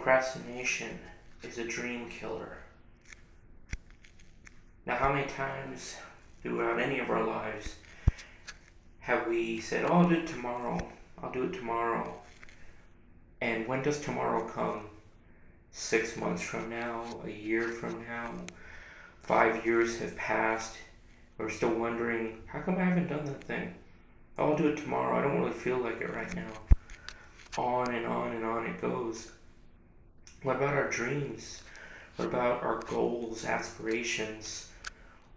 Procrastination is a dream killer. Now, how many times throughout any of our lives have we said, oh, I'll do it tomorrow, I'll do it tomorrow. And when does tomorrow come? 6 months from now, a year from now, 5 years have passed. We're still wondering, how come I haven't done that thing? Oh, I'll do it tomorrow, I don't really feel like it right now. On and on and on it goes. What about our dreams? What about our goals, aspirations?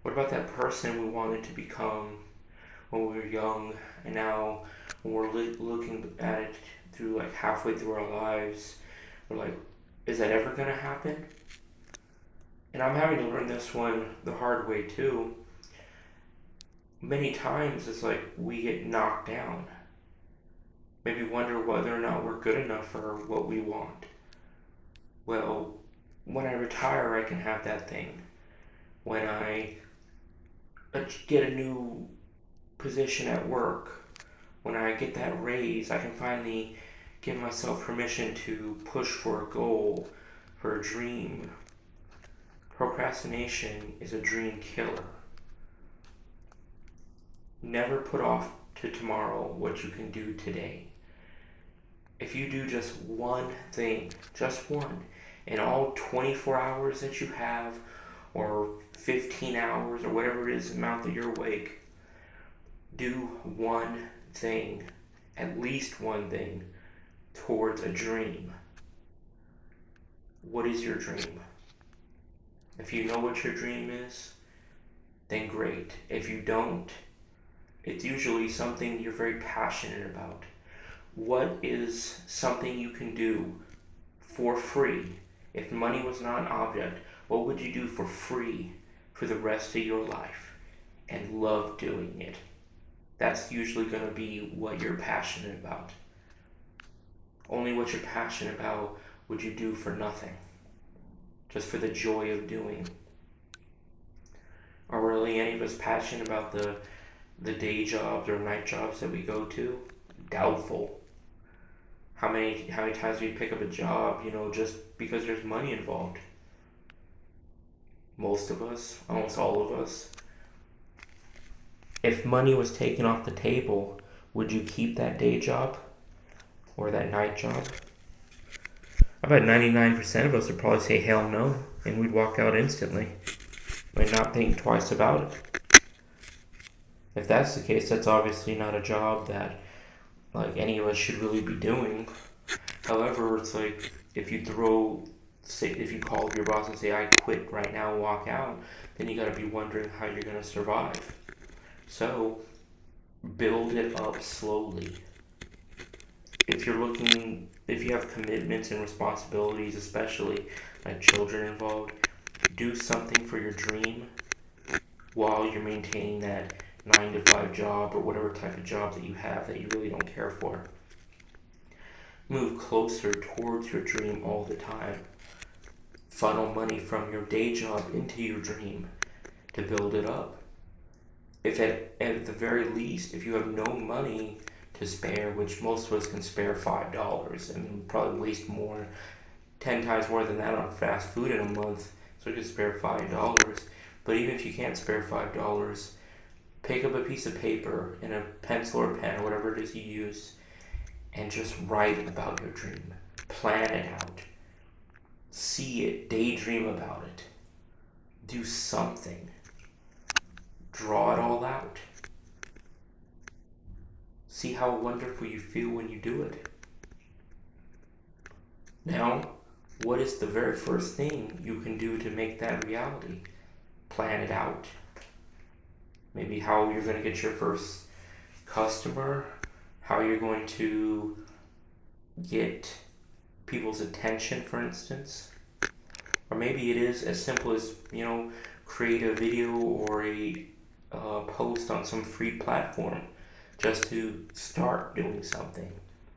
What about that person we wanted to become when we were young, and now when we're looking at it through like halfway through our lives, we're like, is that ever going to happen? And I'm having to learn this one the hard way too. Many times it's like we get knocked down. Maybe wonder whether or not we're good enough for what we want. Well, when I retire, I can have that thing. When I get a new position at work, when I get that raise, I can finally give myself permission to push for a goal, for a dream. Procrastination is a dream killer. Never put off to tomorrow what you can do today. If you do just one thing, just one, in all 24 hours that you have, or 15 hours, or whatever it is, the amount that you're awake, do one thing, at least one thing, towards a dream. What is your dream? If you know what your dream is, then great. If you don't, it's usually something you're very passionate about. What is something you can do for free? If money was not an object, what would you do for free for the rest of your life and love doing it? That's usually going to be what you're passionate about. Only what you're passionate about would you do for nothing, just for the joy of doing. Are really any of us passionate about the day jobs or night jobs that we go to? Doubtful. How many times do we pick up a job, just because there's money involved? Most of us, almost all of us. If money was taken off the table, would you keep that day job or that night job? I bet 99% of us would probably say hell no, and we'd walk out instantly and not think twice about it. If that's the case, that's obviously not a job that any of us should really be doing. However, it's like if you call your boss and say, I quit right now and walk out, then you gotta be wondering how you're gonna survive. So, build it up slowly. If you have commitments and responsibilities, especially like children involved, do something for your dream while you're maintaining that 9-to-5 job or whatever type of job that you have that you really don't care for. Move closer towards your dream all the time. Funnel money from your day job into your dream to build it up. If at the very least, if you have no money to spare, which most of us can spare $5, and probably waste 10 times more than that on fast food in a month, so you can spare $5. But even if you can't spare $5, pick up a piece of paper and a pencil or pen or whatever it is you use and just write about your dream. Plan it out. See it. Daydream about it. Do something. Draw it all out. See how wonderful you feel when you do it. Now, what is the very first thing you can do to make that reality? Plan it out. Maybe how you're going to get your first customer, how you're going to get people's attention, for instance. Or maybe it is as simple as, create a video or a post on some free platform just to start doing something.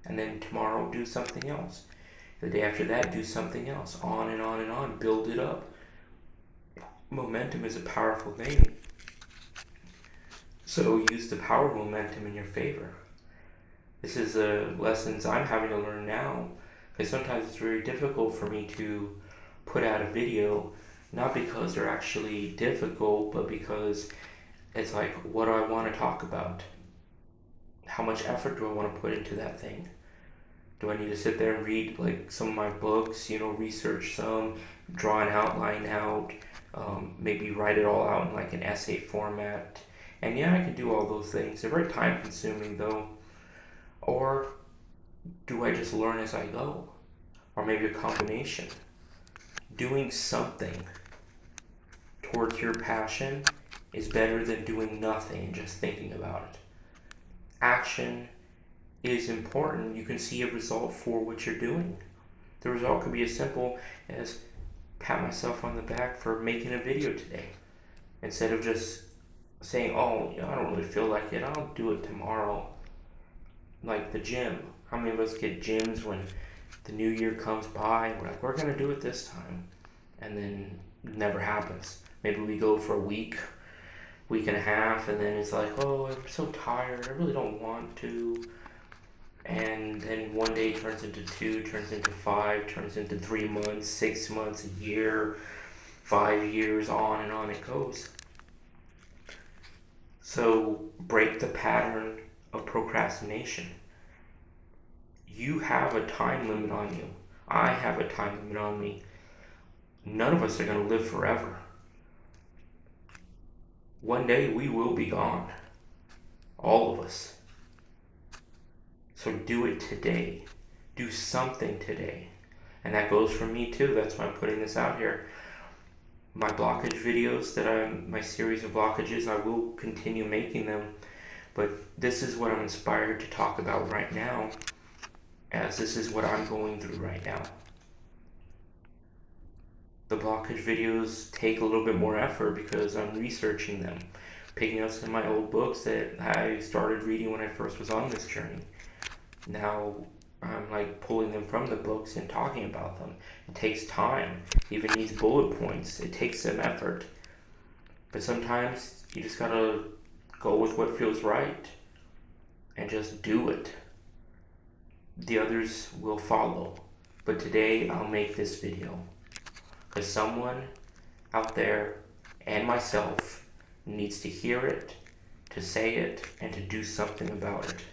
And then tomorrow do something else. The day after that do something else. On and on and on. Build it up. Momentum is a powerful thing. So use the power of momentum in your favor. This is lessons I'm having to learn now, Because sometimes it's very difficult for me to put out a video, not because they're actually difficult, but because it's like, what do I want to talk about? How much effort do I want to put into that thing? Do I need to sit there and read like some of my books, research some, draw an outline out, maybe write it all out in like an essay format? And yeah, I can do all those things. They're very time consuming though. Or do I just learn as I go? Or maybe a combination. Doing something towards your passion is better than doing nothing and just thinking about it. Action is important. You can see a result for what you're doing. The result could be as simple as pat myself on the back for making a video today. Instead of just saying, oh, I don't really feel like it, I'll do it tomorrow. Like the gym. How many of us get gyms when the new year comes by and we're like, we're going to do it this time. And then it never happens. Maybe we go for a week and a half, and then it's like, oh, I'm so tired, I really don't want to. And then one day turns into 2, turns into 5, turns into 3 months, 6 months, a year, 5 years, on and on it goes. So break the pattern of procrastination. You have a time limit on you. I have a time limit on me. None of us are going to live forever. One day we will be gone. All of us. So do it today. Do something today. And that goes for me too. That's why I'm putting this out here. My blockage videos my series of blockages, I will continue making them. But this is what I'm inspired to talk about right now, as this is what I'm going through right now. The blockage videos take a little bit more effort because I'm researching them, picking up some of my old books that I started reading when I first was on this journey. Now I'm like pulling them from the books and talking about them. It takes time. It even needs bullet points. It takes some effort. But sometimes you just gotta go with what feels right and just do it. The others will follow. But today I'll make this video because someone out there and myself needs to hear it, to say it, and to do something about it.